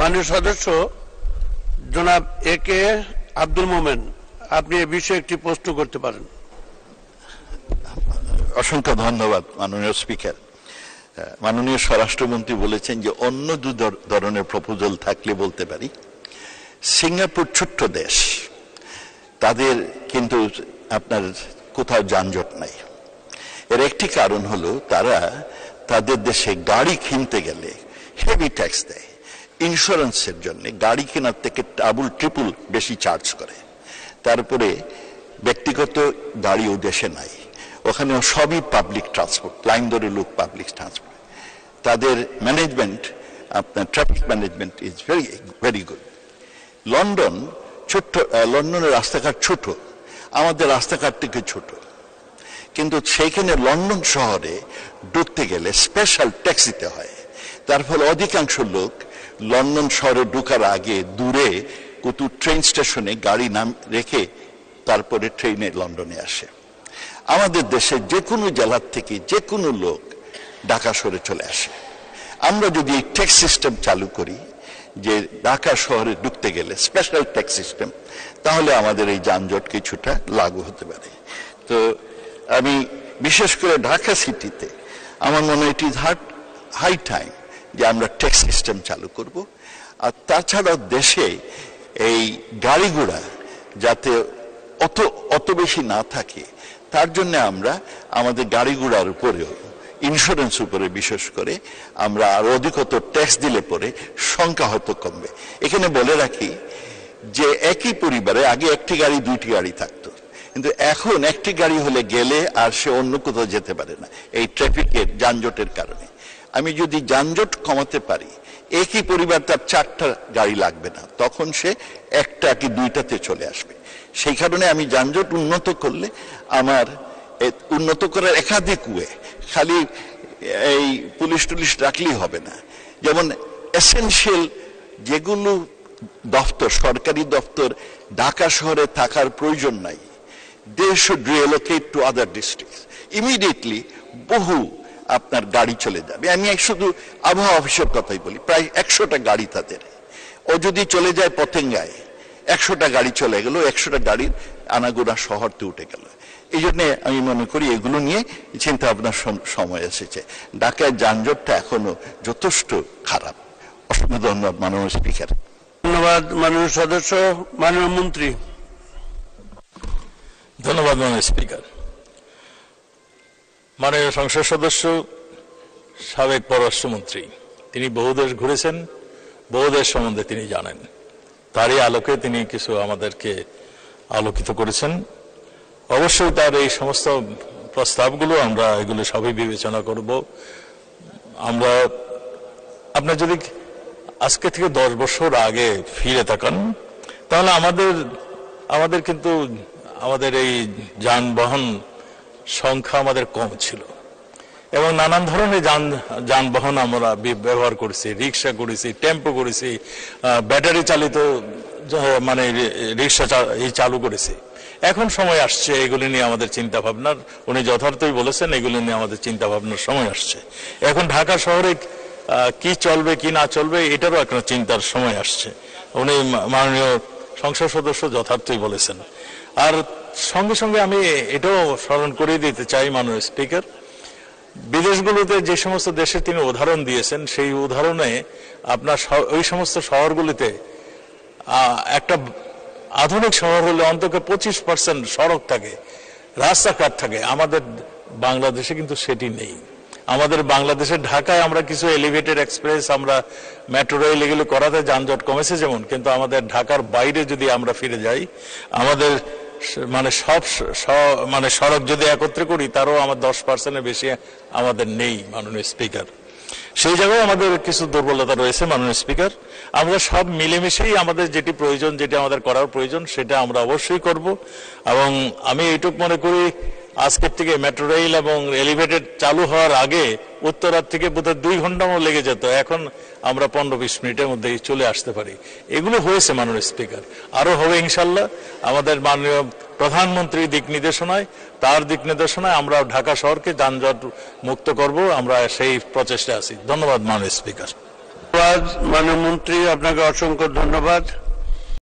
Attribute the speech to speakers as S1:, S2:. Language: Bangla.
S1: মাননীয় সদস্য জনাব এ কে আব্দুল মোমেন, আপনি এ বিষয়ে একটি প্রশ্ন করতে পারেন।
S2: অসংখ্য ধন্যবাদ মাননীয় স্পিকার। মাননীয় স্বরাষ্ট্রমন্ত্রী বলেছেন যে অন্য দু ধরনের প্রপোজাল থাকলে বলতে পারি। সিঙ্গাপুর ছোট্ট দেশ, তাদের কিন্তু আপনার কোথাও যানজট নাই। এর একটি কারণ হলো তারা তাদের দেশে গাড়ি কিনতে গেলে হেভি ট্যাক্স দেয়, ইন্স্যুরেন্সের জন্য গাড়ি কেনার থেকে ডাবল ট্রিপল বেশি চার্জ করে। তারপরে ব্যক্তিগত গাড়িও দেশে নাই, ওখানে সবই পাবলিক ট্রান্সপোর্ট, লাইন ধরে লোক পাবলিক ট্রান্সপোর্ট। তাদের ম্যানেজমেন্ট, আপনার traffic management is very very good. London ছোট্ট, লন্ডনের রাস্তাঘাট ছোট, আমাদের রাস্তাঘাট থেকে ছোট, কিন্তু সেইখানে লন্ডন শহরে ঢুকতে গেলে স্পেশাল ট্যাক্স দিতে হয়। তার ফলে অধিকাংশ লোক লন্ডন শহরে ঢুকার আগে দূরে কোথাও ট্রেন স্টেশনে গাড়ি নাম রেখে তারপরে ট্রেনে লন্ডনে আসে। আমাদের দেশে যে কোনো জেলার থেকে যে কোনো লোক ঢাকা শহরে চলে আসে। আমরা যদি এই ট্যাক্স সিস্টেম চালু করি যে ঢাকা শহরে ঢুকতে গেলে স্পেশাল ট্যাক্স সিস্টেম, তাহলে আমাদের এই যানজট কিছুটা লাগু হতে পারে। তো আমি বিশেষ করে ঢাকা সিটিতে আমার মনে হয় ইট ইজ হাই টাইম যে আমরা ট্যাক্স সিস্টেম চালু করব। আর তাছাড়াও দেশে এই গাড়ি ঘোড়া যাতে অত বেশি না থাকে, তার জন্য আমরা আমাদের গাড়ি ঘোড়ার উপরেও ইন্স্যুরেন্স উপরে বিশেষ করে আমরা আরো অধিকতর ট্যাক্স দিলে পরে সংখ্যা হয়তো কমবে। এখানে বলে রাখি যে একই পরিবারে আগে একটি গাড়ি দুইটি গাড়ি থাকতো, কিন্তু এখন একটি গাড়ি হলে গেলে আর সে অন্য কোথাও যেতে পারে না এই ট্রাফিকের যানজটের কারণে। আমি যদি যানজট কমাতে পারি, একই পরিবার তার 4টা গাড়ি লাগবে না, তখন সে একটা কি দুইটাতে চলে আসবে। সেই কারণে আমি যানজট উন্নত করলে আমার উন্নত করার একাধিক ওয়ে, খালি এই পুলিশ টুলিশ রাখলেই হবে না। যেমন এসেনশিয়াল যেগুলো দপ্তর, সরকারি দপ্তর ঢাকা শহরে থাকার প্রয়োজন নাই, they should relocate to other districts immediately। বহু আপনার গাড়ি চলে যাবে। আমি শুধু আবহাওয়া অফিসের কথাই বলি, প্রায় 100টা গাড়ি তাদের, ও যদি চলে যায় পতেঙ্গায় 100টা গাড়ি চলে গেল, 100টা গাড়ির আনাগোনা শহরতে উঠে গেল। এই জন্য আমি মনে করি এগুলো নিয়ে চিন্তা ভাবনার সময় এসেছে। ঢাকায় যানজটটা এখনো যথেষ্ট খারাপ। অসংখ্য ধন্যবাদ মাননীয় স্পিকার।
S1: ধন্যবাদ মাননীয় সদস্য। মাননীয় মন্ত্রী।
S3: ধন্যবাদ মাননীয় স্পিকার। মাননীয় সংসদ সদস্য, সাবেক পররাষ্ট্রমন্ত্রী, তিনি বহু দেশ ঘুরেছেন, বহু দেশ সম্বন্ধে তিনি জানেন। তারই আলোকে তিনি কিছু আমাদেরকে আলোকিত করেছেন। অবশ্যই তার এই সমস্ত প্রস্তাবগুলো আমরা এগুলো সবই বিবেচনা করব। আমরা আপনার যদি আজকে থেকে 10 বছর আগে ফিরে তাকান, তাহলে আমাদের কিন্তু আমাদের এই যানবাহন সংখ্যা আমাদের কম ছিল এবং নানান ধরনের যানবাহন আমরা ব্যবহার করেছি, রিক্সা করেছি, টেম্পো করেছি, ব্যাটারি চালিত মানে রিক্সা চালু করেছি। এখন সময় আসছে এগুলি নিয়ে আমাদের চিন্তা ভাবনার, উনি যথার্থই বলেছেন, এগুলি নিয়ে আমাদের চিন্তা ভাবনার সময় আসছে। এখন ঢাকা শহরে কি চলবে কি না চলবে এটারও একটা চিন্তার সময় আসছে, উনি মাননীয় সংসদ সদস্য যথার্থই বলেছেন। আর সঙ্গে সঙ্গে আমি এটাও স্মরণ করিয়ে দিতে চাই মাননীয় স্পিকার, বিদেশগুলোতে যে সমস্ত দেশে তিনি উদাহরণ দিয়েছেন, সেই উদাহরণে আপনার ওই সমস্ত শহরগুলিতে একটা আধুনিক শহর হলে অন্তত 25% সড়ক থাকে, রাস্তাঘাট থাকে। আমাদের বাংলাদেশে কিন্তু সেটি নেই। আমাদের বাংলাদেশের ঢাকায় আমরা কিছু এলিভেটেড এক্সপ্রেস, আমরা মেট্রো রেল এগুলো করাতে যানজট কমেছে যেমন, কিন্তু আমাদের ঢাকার বাইরে যদি আমরা ফিরে যাই, আমাদের মানে মানে সড়ক যদি একত্রে করি তারও আমার 10%-এর বেশি আমাদের নেই মাননীয় স্পিকার। সেই জায়গায় আমাদের কিছু দুর্বলতা রয়েছে মাননীয় স্পিকার। আমরা সব মিলেমিশেই আমাদের যেটি প্রয়োজন, যেটি আমাদের করার প্রয়োজন, সেটা আমরা অবশ্যই করব। এবং আমি এইটুকু মনে করি আজকের থেকে মেট্রো রেল এবং এলিভেটেড চালু হওয়ার আগে উত্তরার থেকে বোধহয় 2 ঘন্টাও লেগে যেত, এখন আমরা 15-20 মিনিটের মধ্যেই চলে আসতে পারি। এগুলো হয়েছে মাননীয় স্পিকার, আরো হবে ইনশাল্লাহ। আমাদের মাননীয় প্রধানমন্ত্রী দিক নির্দেশনায়, তার দিক নির্দেশনায় আমরা ঢাকা শহরকে যানজট মুক্ত করব, আমরা সেই প্রচেষ্টায় আছি। ধন্যবাদ মাননীয় স্পিকার।
S1: ধন্যবাদ মাননীয় মন্ত্রী, আপনাকে অসংখ্য ধন্যবাদ।